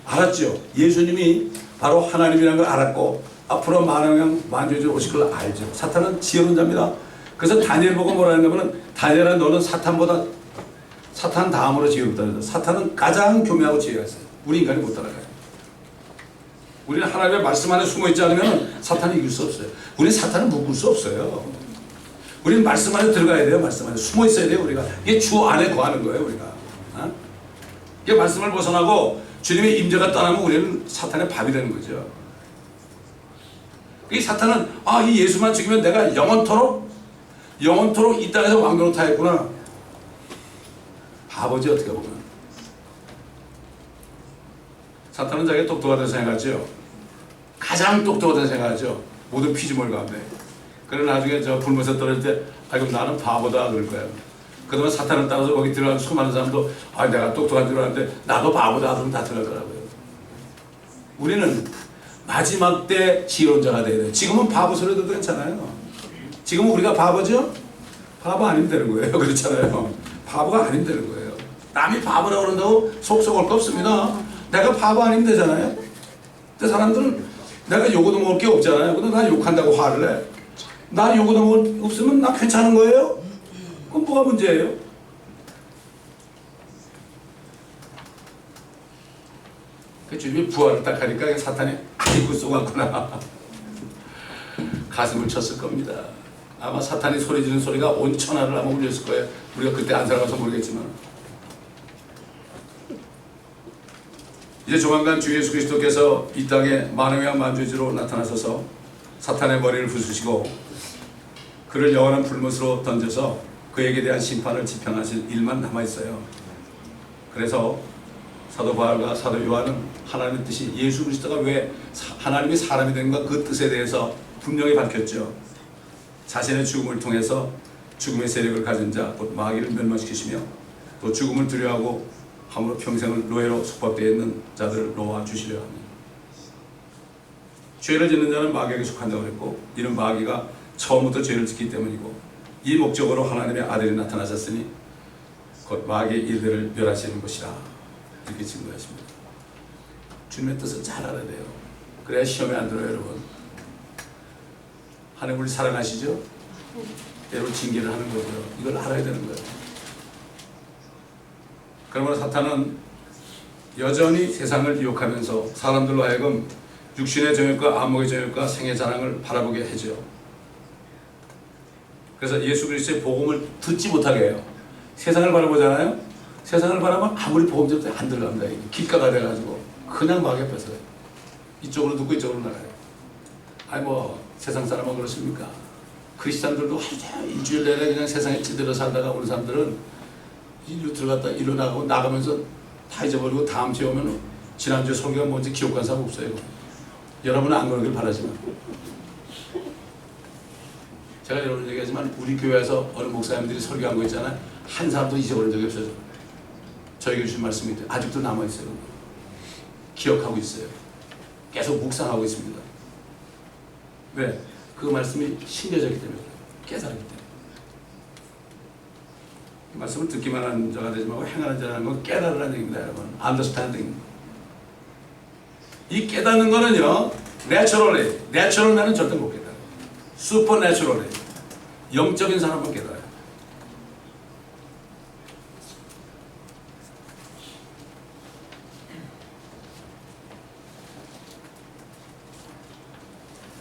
[SPEAKER 1] 알았죠. 예수님이 바로 하나님이라는 걸 알았고 앞으로 만왕형 만주주 오실 걸 알죠. 사탄은 지혜로운 자입니다. 그래서 다니엘 보고 뭐라 했냐면 다니엘아 너는 사탄 다음으로 지혜롭다. 사탄은 가장 교묘하고 지혜가 있어요. 우리 인간이 못 따라가요. 우리는 하나님의 말씀 안에 숨어있지 않으면 사탄이 이길 수 없어요. 우리는 사탄을 묶을 수 없어요. 우리는 말씀 안에 들어가야 돼요. 말씀 안에 숨어 있어야 돼요. 우리가 이게 주 안에 거하는 거예요. 우리가 이게 말씀을 벗어나고 주님의 임재가 떠나면 우리는 사탄의 밥이 되는 거죠. 이 사탄은 이 예수만 죽이면 내가 영원토록 이 땅에서 왕노로 타했구나. 바보지 어떻게 보면. 사탄은 자기가 똑똑하다고 생각하죠. 가장 똑똑하다고 생각하죠. 모든 피조물 가운데. 그래 나중에 저 불못에 떨어질 때 그럼 나는 바보다 그럴 거야. 그동안 사탄을 따라서 거기 들어간 수많은 사람도 내가 똑똑한 줄 알았는데 나도 바보다 그러면 다 들어갈 거라고요. 우리는 마지막 때 지혜로운 자가 돼야 돼요. 지금은 바보 소리도 괜찮아요. 지금은 우리가 바보죠? 바보 아니면 되는 거예요. 그렇잖아요. 바보가 아니면 되는 거예요. 남이 바보라고 그런다고 속속할 거 없습니다. 내가 바보 아니면 되잖아요. 근데 사람들은 내가 욕도 먹을 게 없잖아요. 근데 나 욕한다고 화를 내. 나 욕도 먹을 게 없으면 나 괜찮은 거예요? 그럼 뭐가 문제예요? 그 주님이 부활을 딱 하니까 사탄이 아이고 쏘갔구나. 가슴을 쳤을 겁니다. 아마 사탄이 소리 지르는 소리가 온 천하를 아마 울렸을 거예요. 우리가 그때 안 살아가서 모르겠지만. 이제 조만간 주 예수 그리스도께서 이 땅에 만왕의 만주주로 나타나셔서 사탄의 머리를 부수시고 그를 영원한 불못으로 던져서 그에게 대한 심판을 집행하실 일만 남아있어요. 그래서 사도 바울과 사도 요한은 하나님의 뜻이 예수 그리스도가 왜 하나님이 사람이 된가 그 뜻에 대해서 분명히 밝혔죠. 자신의 죽음을 통해서 죽음의 세력을 가진 자, 곧 마귀를 멸망시키시며 또 죽음을 두려워하고 함으로 평생을 노예로 속박되어 있는 자들을 놓아주시려 합니다. 죄를 짓는 자는 마귀에게 속한다고 그랬고, 이는 마귀가 처음부터 죄를 짓기 때문이고, 이 목적으로 하나님의 아들이 나타나셨으니 곧 마귀의 일들을 멸하시는 것이라, 이렇게 증거하십니다. 주님의 뜻을 잘 알아야 돼요. 그래야 시험에 안 들어요, 여러분. 하나님 우리 사랑하시죠? 때로 징계를 하는 거죠. 이걸 알아야 되는 거예요. 그러므로 사탄은 여전히 세상을 유혹하면서 사람들로 하여금 육신의 정욕과 안목의 정욕과 생의 자랑을 바라보게 해죠. 그래서 예수 그리스도의 복음을 듣지 못하게 해요. 세상을 바라보잖아요. 세상을 바라보면 아무리 복음대로 안 들어갑니다. 깃가가 돼가지고 그냥 막 옆에서 이쪽으로 듣고 이쪽으로 나가요. 아니 뭐 세상 사람은 그렇습니까? 크리스찬들도 일주일 내내 그냥 세상에 찌들어 살다가 오는 사람들은 일로 들어갔다 일로 나가고 나가면서 다 잊어버리고 다음 주에 오면 지난주 설교가 뭔지 기억한 사람 없어요. 여러분은 안 그러길 바라지만, 제가 여러분 얘기하지만 우리 교회에서 어느 목사님들이 설교한 거 있잖아요. 한 사람도 잊어버린 적이 없어요. 저에게 주신 말씀이 아직도 남아있어요. 기억하고 있어요. 계속 묵상하고 있습니다. 왜? 그 말씀이 신겨졌기 때문에, 깨달았기 때문에. 이 말씀을 듣기만 하는 자가 되지 말고 행하는 자라는 건 깨달으라는 얘기입니다, 여러분. understanding. 이 깨닫는 거는요, 내추럴맨은 절대 못 깨달아요. 슈퍼내추럴리, 영적인 사람만 깨달아요.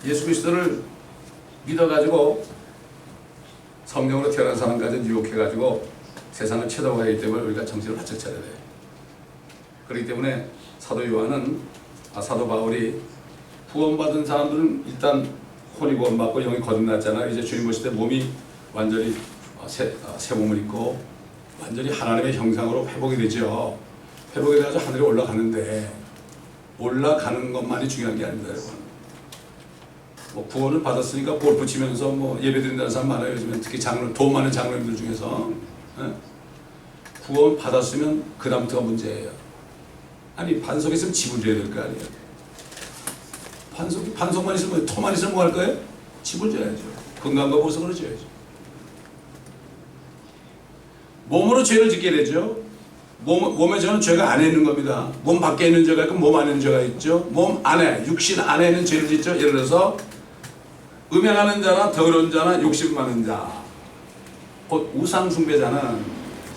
[SPEAKER 1] 예수 그리스도를 믿어가지고 성경으로 태어난 사람까지 유혹해가지고 세상을 쳐다보기 때문에 우리가 정신을 바짝 차려야 돼요. 그렇기 때문에 사도 요한은, 사도 바울이 구원받은 사람들은 일단 혼이 구원받고 영이 거듭났잖아요. 이제 주님 오실 때 몸이 완전히 새 몸을 입고 완전히 하나님의 형상으로 회복이 되죠. 회복이 돼서 하늘에 올라가는데, 올라가는 것만이 중요한 게 아닙니다, 여러분. 뭐 구원을 받았으니까 골프 치면서 뭐 예배 드린다는 사람 많아요. 요즘엔 특히 돈 많은 장로님들 중에서. 구원 받았으면 그 다음부터가 문제예요. 아니 반석에 있으면 집을 줘야 될 거 아니에요. 반석만 있으면, 토만 있으면 뭐 할 거예요? 집을 줘야죠. 건강과 보석을 줘야죠. 몸으로 죄를 짓게 되죠. 몸에 저는 죄가 안에 있는 겁니다. 몸 밖에 있는 죄가 있고 몸 안에 있는 죄가 있죠. 몸 안에, 육신 안에 있는 죄를 짓죠. 예를 들어서 음행하는 자나 더러운 자나 욕심 많은 자, 곧 우상 숭배자는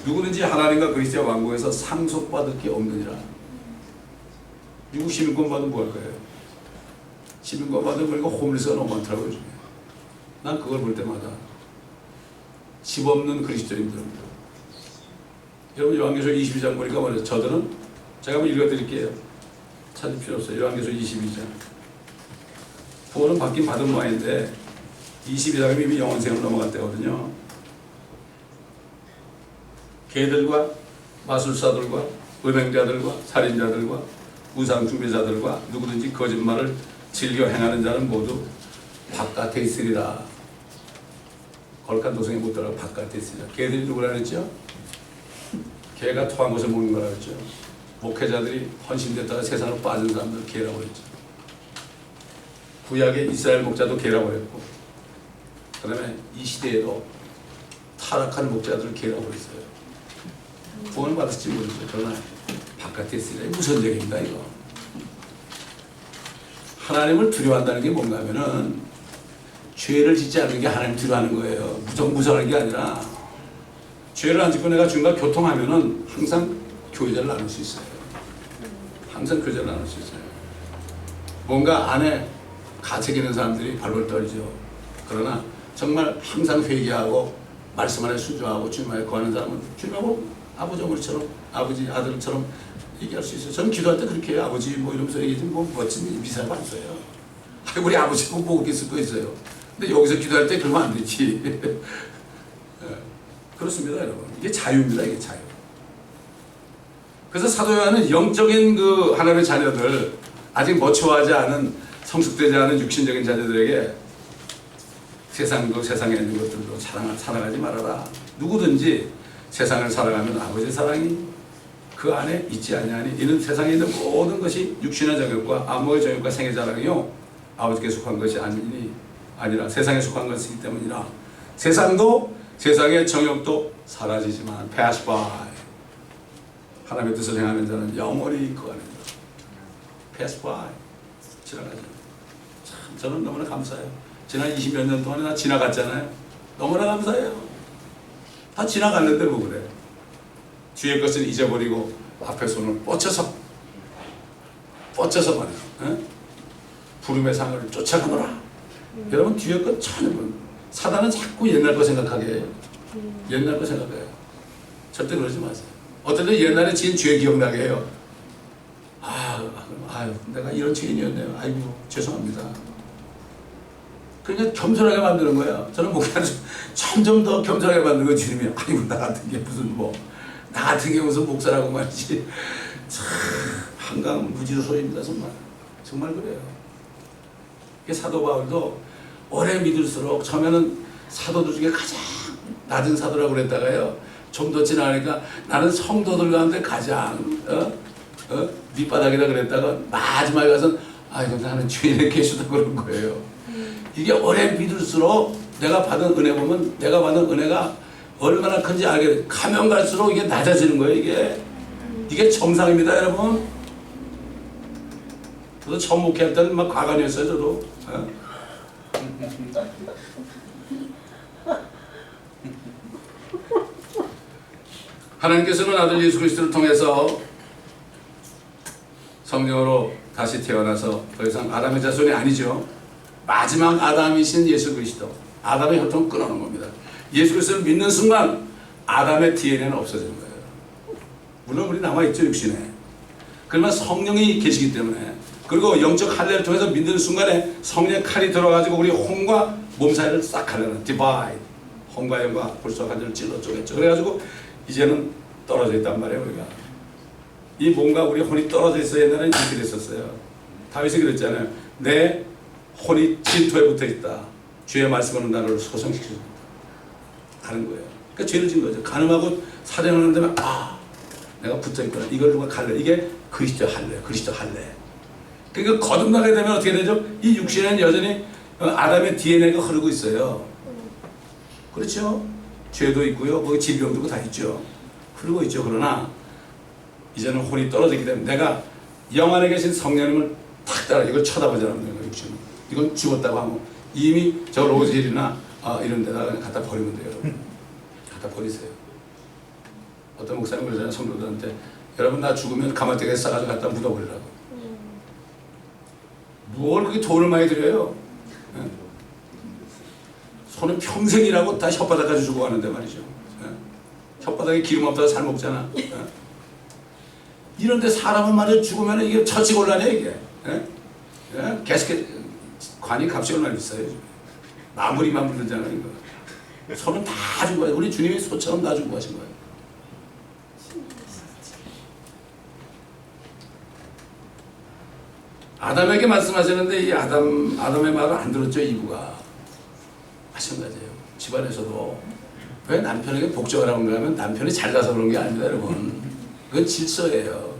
[SPEAKER 1] 누구든지 하나님과 그리스도의 왕국에서 상속받을 게 없느니라. 미국 시민권 받으면 뭐 할 거예요? 시민권 받으면 보니까 홈리스가 너무 많더라고요. 요즘에. 난 그걸 볼 때마다 집 없는 그리스도인들. 여러분 요한계시록 22장 보니까 말이죠. 저들은, 제가 한번 읽어드릴게요. 찾을 필요 없어요. 요한계시록 22장. 구원은 받긴 받은 모양인데 22장이면 이미 영원생으로 넘어갈 때거든요. 개들과 마술사들과 음행자들과 살인자들과 우상 숭배자들과 누구든지 거짓말을 즐겨 행하는 자는 모두 바깥에 있으리라. 거룩한 도성에 못 들어가 바깥에 있으리라. 개들이 누구라 그랬죠? 개가 토한 것을 먹는 거라 그랬죠. 목회자들이 헌신됐다가 세상으로 빠진 사람들 개라고 그랬죠. 구약의 이스라엘 목자도 개라고 했고, 그 다음에 이 시대에도 타락한 목자들을 개라고 그랬어요. 구원을 받았을지 모르죠. 그러나 바깥에 있으리라. 무슨 얘기입니다 이거. 하나님을 두려워한다는 게 뭔가 하면은 죄를 짓지 않는 게 하나님 두려워하는 거예요. 무서워하는 게 아니라, 죄를 안 짓고 내가 주님과 교통하면은 항상 교제를 나눌 수 있어요. 항상 교제를 나눌 수 있어요. 뭔가 안에 가책 있는 사람들이 발벌 떨죠. 그러나 정말 항상 회개하고 말씀 안에 순종하고 주님 안에 거하는 사람은 주님하고 아버지 어머니처럼, 아버지 아들처럼 얘기할 수 있어요. 저는 기도할 때 그렇게 해요. 아버지 뭐 이러면서 얘기하지 뭐 멋진 미사일 안 써요. 우리 아버지 꼭 보고 있을 거 있어요. 근데 여기서 기도할 때 그러면 안 되지. 그렇습니다, 여러분. 이게 자유입니다, 이게 자유. 그래서 사도 요한은 영적인 그 하나님의 자녀들, 아직 머추어하지 않은, 성숙되지 않은 육신적인 자녀들에게 세상에 있는 것들로 사랑하지 말아라. 누구든지 세상을 사랑하면 아버지의 사랑이 그 안에 있지 아니하니 이는 세상에 있는 모든 것이 육신의 정욕과 안목의 정욕과 생의 자랑이요 아버지께 속한 것이 아니라 세상에 속한 것이기 때문이라. 세상도 세상의 정욕도 사라지지만 pass by, 하나님의 뜻을 행하는 자는 영원히 있고 하는 자. pass by, 지나가죠. 참 저는 너무나 감사해요. 지난 20몇 년 동안에 나 지나갔잖아요. 너무나 감사해요. 다 지나갔는데 뭐 그래. 뒤의 것은 잊어버리고 앞에 손을 뻗쳐서 말이야. 에? 부름의 상을 쫓아가노라. 여러분 뒤의 것 전혀 사단은 자꾸 옛날 거 생각하게 해요. 옛날 거 생각해요. 절대 그러지 마세요. 어떨 때 옛날에 지은 죄 기억나게 해요. 아유 내가 이런 죄인이었네요. 아이고 죄송합니다. 그러니까 겸손하게 만드는 거예요. 저는 목사를 점점 더 겸손하게 만드는 거예요. 주님이 아이고 나 같은 게 나 같은 게 무슨 목사라고 말이지. 참 한강 무지소입니다. 정말 그래요. 이게 사도 바울도 오래 믿을수록 처음에는 사도들 중에 가장 낮은 사도라고 그랬다가요. 좀 더 지나가니까 나는 성도들 가운데 가장 밑바닥이다 그랬다가 마지막에 가서 아이고 나는 주인의 계시다 그런 거예요. 이게 오래 믿을수록 내가 받은 은혜 보면 내가 받은 은혜가 얼마나 큰지 알게 돼. 가면 갈수록 이게 낮아지는 거예요. 이게 정상입니다, 여러분. 저도 처음 목회할 때는 막 과간이었어요, 저도. 하나님께서는 아들 예수 그리스도를 통해서 성령으로 다시 태어나서 더 이상 아담의 자손이 아니죠. 마지막 아담이신 예수 그리스도, 아담의 혈통을 끊어놓은 겁니다. 예수 그리스도를 믿는 순간 아담의 DNA는 없어지는 거예요. 물론 우리 남아있죠, 육신에. 그러나 성령이 계시기 때문에, 그리고 영적 할례를 통해서 믿는 순간에 성령의 칼이 들어가지고 우리 혼과 몸 사이를 싹 갈라는 디바이드, 혼과 영과 불소 간절을 찔러 쪼갰죠. 그래가지고 이제는 떨어져 있단 말이에요. 우리가 이 몸과 우리 혼이 떨어져 있어야 옛날에는 이렇게 됐었어요. 다윗이 그랬잖아요. 내 혼이 진토에 붙어 있다. 주의 말씀은 나를 소성시켜준다 하는 거예요. 그러니까 죄를 진 거죠. 간음하고 살인하는 데면 내가 붙어 있구나. 이걸 누가 갈래. 이게 그리스도 할래. 그러니까 거듭나게 되면 어떻게 되죠? 이 육신에는 여전히 아담의 DNA가 흐르고 있어요. 그렇죠? 죄도 있고요. 거기 질병도 다 있죠. 흐르고 있죠. 그러나 이제는 혼이 떨어지기 때문에 내가 영 안에 계신 성령님을 탁 따라 이걸 쳐다보지 않는 거예요. 육신은. 이건 죽었다고 하면 이미 저 로즈힐이나 이런 데다가 그냥 갖다 버리면 돼요. 갖다 버리세요. 어떤 목사님 그러잖아요. 성도들한테 여러분 나 죽으면 가마대기에 싸가지고 갖다 묻어버리라고. 뭘 그렇게 돈을 많이 들여요. 손은 평생이라고 다 혓바닥까지 주고 가는데 말이죠. 혓바닥에 기름 없다가 잘 먹잖아. 이런데 사람은 말이야 죽으면 이게 처치곤란해 이게. 계속 관이 값이 얼마나 비싸요. 마무리만 부르잖아요. 이거. 손은 다 주고 가요. 우리 주님이 소처럼 다 주고 가신 거예요. 아담에게 말씀하시는데 이 아담의 말을 안 들었죠. 이브가. 마찬가지예요. 집안에서도 왜 남편에게 복종하라고 하면 남편이 잘나서 그런 게 아닙니다, 여러분. 그건 질서예요.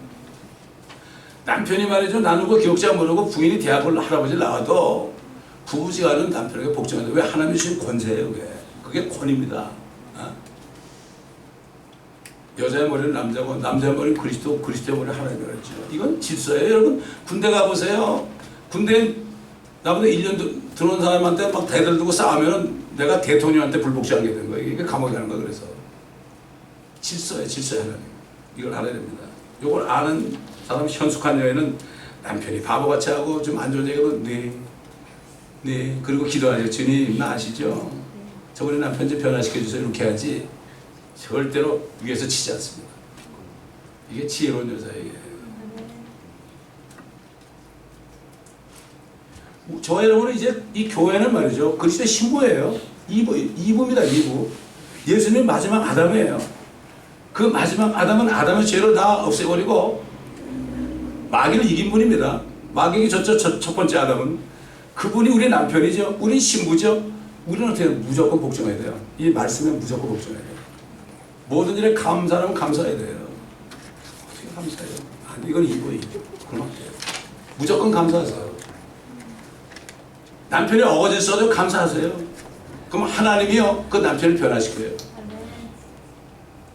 [SPEAKER 1] 남편이 말이죠. 나누고 기억자 모르고 부인이 대학을 할아버지를 나와도 부부지간은 남편에게 복종한다. 왜? 하나님이 주신 권세예요. 그게 권입니다. 여자의 머리는 남자고 남자의 머리는 그리스도, 그리스도의 머리는 하나님이라고 했죠. 이건 질서예요. 여러분 군대 가보세요. 군대에 나보다 1년 들어온 사람한테 막 대들 두고 싸우면 내가 대통령한테 불복지하게 되는 거예요. 이게 감옥에 가는 거예요. 그래서 질서예요. 질서의 하나님. 이걸 알아야 됩니다. 이걸 아는 사람 현숙한 여인은 남편이 바보같이 하고 좀 안 좋은 얘기도 네 그리고 기도하죠. 주님 나 아시죠? 저번에 남편 좀 변화시켜주세요. 이렇게 해야지 절대로 위에서 치지 않습니다. 이게 지혜로운 여자예요. 저 여러분은 이제 이 교회는 말이죠. 그리스도의 신부예요. 이부입니다. 이부. 예수님 마지막 아담이에요. 그 마지막 아담은 아담의 죄를 다 없애버리고 마귀를 이긴 분입니다. 마귀의 첫 번째 아담은 그분이 우리 남편이죠. 우리 신부죠. 우리는 어떻게 무조건 복종해야 돼요. 이 말씀에 무조건 복종해야 돼요. 모든 일에 감사하면 감사해야 돼요. 어떻게 감사해요? 아니, 이건 이거예요. 그러면 돼요. 무조건 감사하세요. 남편이 어거졌어도 감사하세요. 그럼 하나님이요 그 남편을 변화시켜요.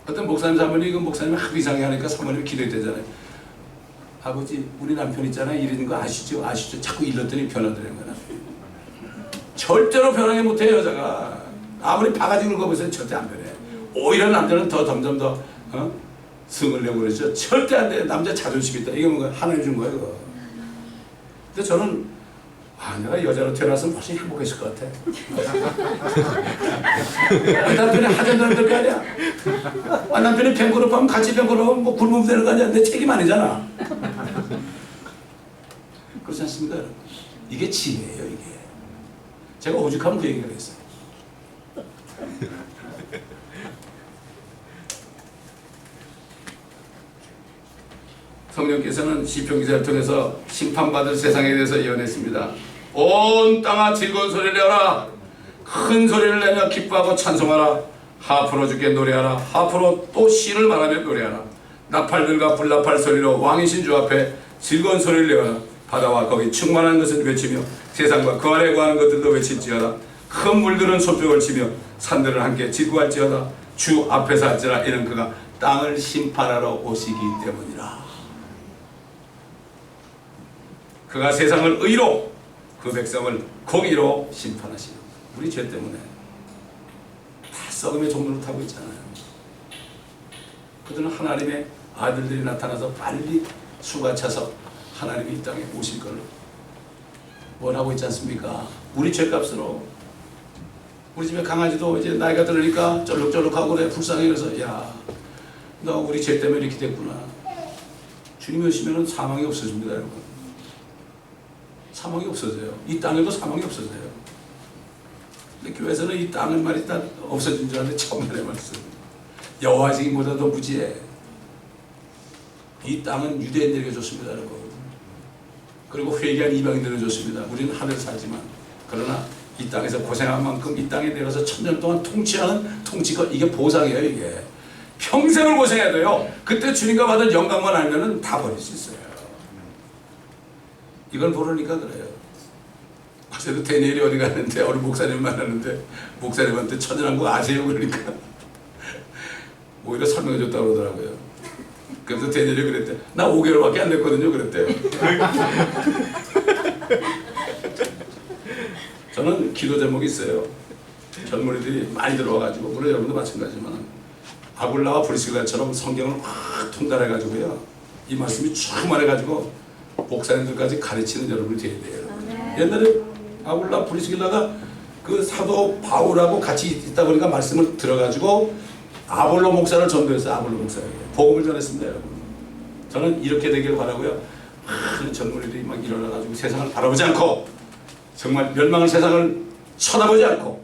[SPEAKER 1] 어떤 목사님 사모님이 그 목사님이 하도 이상하게 하니까 사모님이 기도했대잖아요. 아버지 우리 남편 있잖아요 이러는 거 아시죠? 아시죠? 자꾸 이랬더니 변화되는 거야. 절대로 변하게 못해요. 여자가 아무리 바가지 긁어보세요. 절대 안 변해. 오히려 남자는 더 점점 더 승을 내고 그러죠. 절대 안 돼. 남자 자존심 있다. 이게 뭔가 하나님 준 거예요. 그거. 근데 저는 내가 여자로 태어났으면 훨씬 행복했을 것 같아. 남편이 하자도 안 될 거 아니야. 남편이 뱅거롭 하면 같이 뱅거롭하면 뭐 굶으면 되는 거 아니야. 내 책임 아니잖아. 그렇지 않습니까 여러분? 이게 지혜예요. 이게 제가 오죽하면 그 얘기를 했어요. 성령께서는 시편 기사를 통해서 심판받을 세상에 대해서 예언했습니다. 온 땅아 즐거운 소리를 내어라. 큰 소리를 내며 기뻐하고 찬송하라. 하프로 주께 노래하라. 하프로 또 신을 말하며 노래하라. 나팔들과 불나팔 소리로 왕이신 주 앞에 즐거운 소리를 내어라. 바다와 거기 충만한 것을 외치며 세상과 그 안에 구하는 것들도 외칠지어다. 큰 물들은 소쪽을 치며 산들은 함께 질구할지어다. 주 앞에서 할지라. 이는 그가 땅을 심판하러 오시기 때문이라. 그가 세상을 의로 그 백성을 공의로 심판하시는 우리 죄 때문에 다 썩음의 종로를 타고 있잖아요. 그들은 하나님의 아들들이 나타나서 빨리 수가 차서 하나님이 이 땅에 오실 걸 원하고 있지 않습니까? 우리 죄값으로. 우리 집에 강아지도 이제 나이가 들으니까 쩔룩쩔룩하고 그래. 불쌍해. 그래서 야, 너 우리 죄 때문에 이렇게 됐구나. 주님이 오시면 사망이 없어집니다 여러분. 사망이 없어져요. 이 땅에도 사망이 없어져요. 근데 교회에서는 이 땅은 말이 다 없어진 줄 알았는데 천만의 말씀. 여호와 증인보다 더 무지해. 이 땅은 유대인들에게 줬습니다 여러분. 그리고 회개한 이방인들에게 줬습니다. 우리는 하늘에 살지만 그러나 이 땅에서 고생한 만큼 이 땅에 내려서 1000년 동안 통치하는 통치가 이게 보상이에요. 이게 평생을 고생해야 돼요. 그때 주님과 받은 영광만 알면은 다 버릴 수 있어요. 이걸 모르니까 그래요. 어제도 데니엘이 어디 갔는데 어느 목사님 만났는데 목사님한테 천연왕국 아세요? 그러니까 오히려 설명해 줬다고 그러더라고요. 그래서 데니엘이 그랬대. 나 5개월밖에 안 됐거든요. 그랬대요. 저는 기도 제목이 있어요. 젊은이들이 많이 들어와가지고 물론 여러분도 마찬가지지만 아굴라와 브리스길라처럼 성경을 확 통달해가지고요. 이 말씀이 충만해가지고 목사님들까지 가르치는 여러분이 되어야 돼요. 옛날에 아굴라 브리스길라가 그 사도 바울하고 같이 있다 보니까 말씀을 들어가지고 아볼로 목사를 전도했어요. 아볼로 목사에게 복음을 전했습니다 여러분. 저는 이렇게 되길 바라고요. 많은 젊은이들이 막 일어나가지고 세상을 바라보지 않고 정말 멸망할 세상을 쳐다보지 않고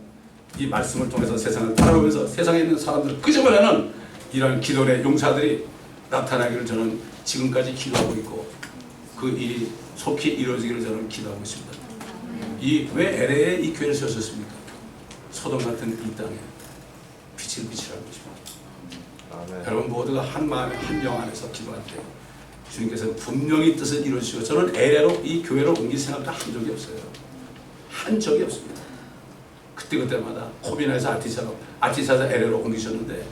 [SPEAKER 1] 이 말씀을 통해서 세상을 바라보면서 세상에 있는 사람들을 끄집어내는 이런 기도의 용사들이 나타나기를 저는 지금까지 기도하고 있고 그 일이 속히 이루어지기를 저는 기도하고 있습니다. 왜 LA에 이 교회를 세웠습니까? 소돔 같은 이 땅에 빛을 비치라고 것입니다. 여러분 모두가 한 마음에 한 영 안에서 기도할 때 주님께서는 분명히 뜻을 이루시고 저는 LA로 이 교회로 옮길 생각도 한 적이 없어요. 한 적이 없습니다. 그때마다 코비나에서 아티사에서 LA로 옮기셨는데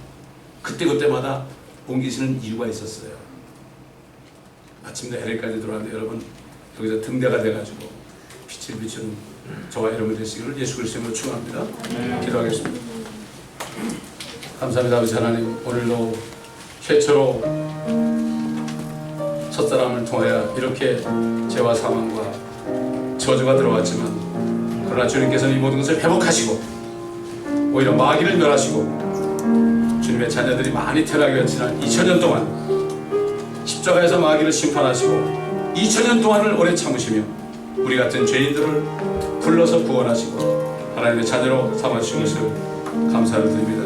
[SPEAKER 1] 그때마다 옮기시는 이유가 있었어요. 아침에 LA까지 들어왔는데 여러분 여기서 등대가 돼가지고 빛을 비추는 저와 여러분 되시기를 예수 그리스도로 축원합니다. 기도하겠습니다. 감사합니다. 아버지 하나님, 오늘도 최초로 첫사람을 통하여 이렇게 죄와 사망과 저주가 들어왔지만 그러나 주님께서는 이 모든 것을 회복하시고 오히려 마귀를 멸하시고 주님의 자녀들이 많이 태어나게 지난 2000년 동안 십자가에서 마귀를 심판하시고 2000년 동안을 오래 참으시며 우리 같은 죄인들을 불러서 구원하시고 하나님의 자녀로 삼아주신 것을 감사를 드립니다.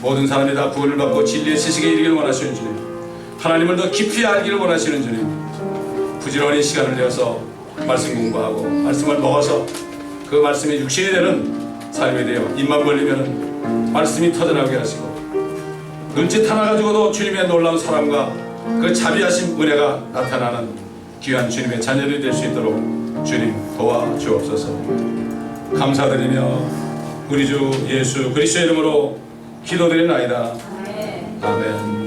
[SPEAKER 1] 모든 사람이 다 구원을 받고 진리의 지식에 이르기를 원하시는 주님, 하나님을 더 깊이 알기를 원하시는 주님, 부지런히 시간을 내어서 말씀 공부하고 말씀을 먹어서 그 말씀이 육신이 되는 삶이 되어 입만 벌리면 말씀이 터져나오게 하시고 눈짓 하나 가지고도 주님의 놀라운 사랑과 그 자비하신 은혜가 나타나는 귀한 주님의 자녀들이 될 수 있도록 주님 도와주옵소서. 감사드리며 우리 주 예수 그리스도의 이름으로 기도드리나이다. 아멘.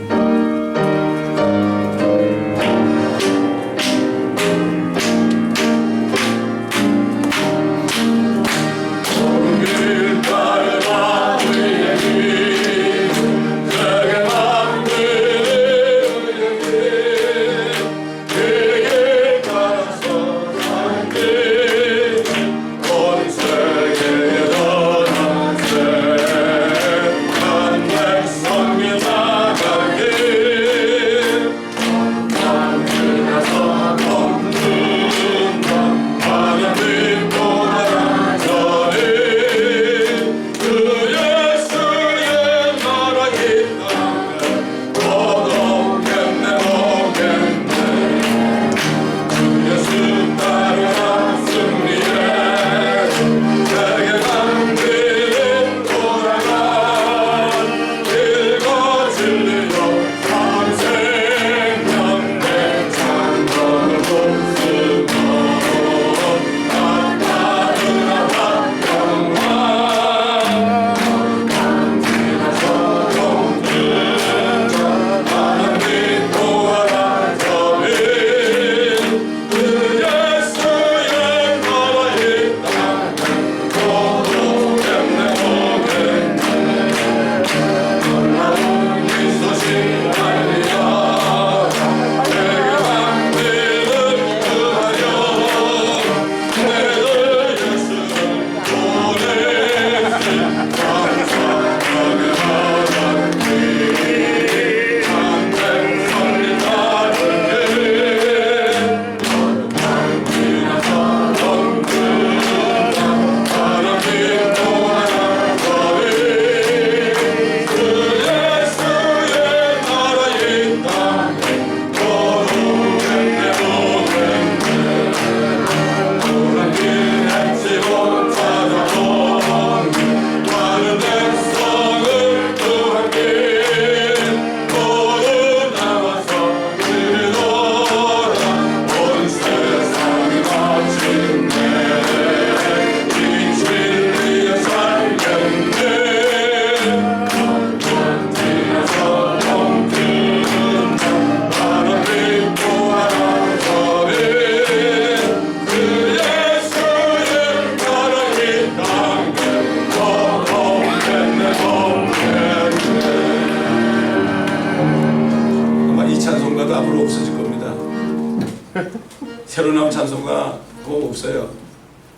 [SPEAKER 2] 새로 나온 찬송가 뭐 없어요.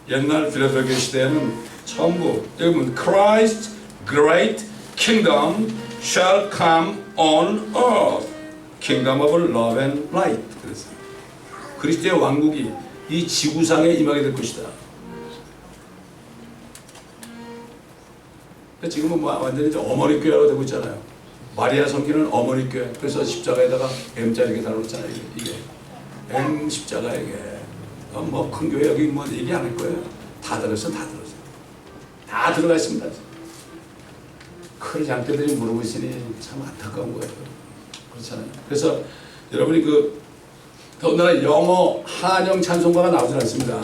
[SPEAKER 2] 옛날 빌라델피아 시대에는 전부 여기 보면 Christ great kingdom shall come on earth, kingdom of love and light. 그래서 그리스도의 왕국이 이 지구상에 임하게 될 것이다. 지금은 뭐 완전히 이제 어머니 교회가 되고 있잖아요. 마리아 성기는 어머니 교회. 그래서 십자가에다가 M자 이렇게 달아놓잖아요. 이게 M 십자가 이게 뭐 큰 교회 여기 뭐 얘기 안 할 거예요. 다 들었어, 다 들었어. 다 들어가 있습니다. 큰 장대들이 물어보시니 참 안타까운 거예요. 그렇잖아요. 그래서 여러분이 더군다나 영어 한영 찬송가가 나오지 않습니다.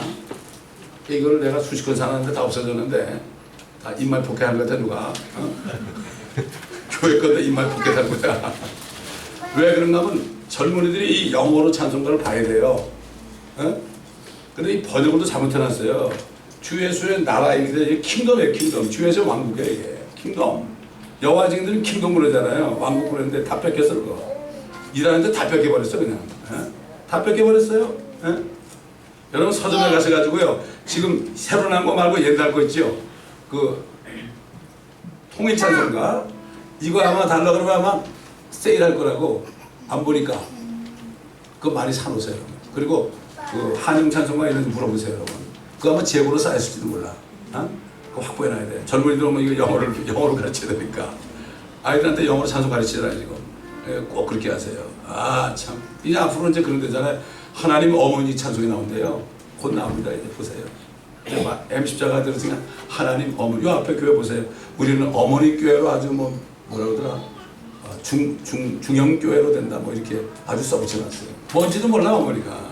[SPEAKER 2] 이걸 내가 수십 건 사놨는데 다 없어졌는데 다 입만 포켓한 거다 누가 교회 건데 입만 포켓한 거야. 왜 그런가 하면 젊은이들이 이 영어로 찬송가를 봐야 돼요. 근데 이 번역을 잘못해놨어요. 주 예수의 나라 얘기인데 킹덤이에요. 킹덤. 주 예수의 왕국이에요. 이게 킹덤. 여호와 증인들은 킹덤 그러잖아요. 왕국 그러는데 다 뺏겼어 그거. 일하는데 다 뺏겨버렸어 그냥. 다 뺏겨버렸어요. 여러분 서점에 가셔가지고요. 지금 새로 난 거 말고 옛날 거 있죠. 그 통일찬송가 이거 아마 달라 그러면 아마 세일할 거라고 안 보니까 그거 많이 사놓으세요. 그리고 그 한영찬송가 있는지 물어보세요 여러분. 그거 아마 재고로 쌓였을지도 몰라. 그거 확보해놔야 돼. 젊은이들 오면 이거 영어로 가르쳐야 되니까. 아이들한테 영어로 찬송 가르치잖아요 지금. 꼭 그렇게 하세요. 아 참. 이제 앞으로 이제 그런 데잖아요. 하나님 어머니 찬송이 나온대요. 곧 나옵니다. 이제 보세요. M십자가 들으시면 하나님 어머니. 요 앞에 교회 보세요. 우리는 어머니 교회로 아주 뭐 뭐라 그러더라. 중형 교회로 된다. 뭐 이렇게 아주 써붙여놨어요. 뭔지도 몰라 어머니가.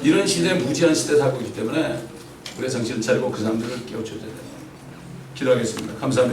[SPEAKER 2] 이런 시대에 무지한 시대에 살고 있기 때문에 우리의 정신을 차리고 그 사람들을 깨우쳐줘야 돼요. 기도하겠습니다. 감사합니다.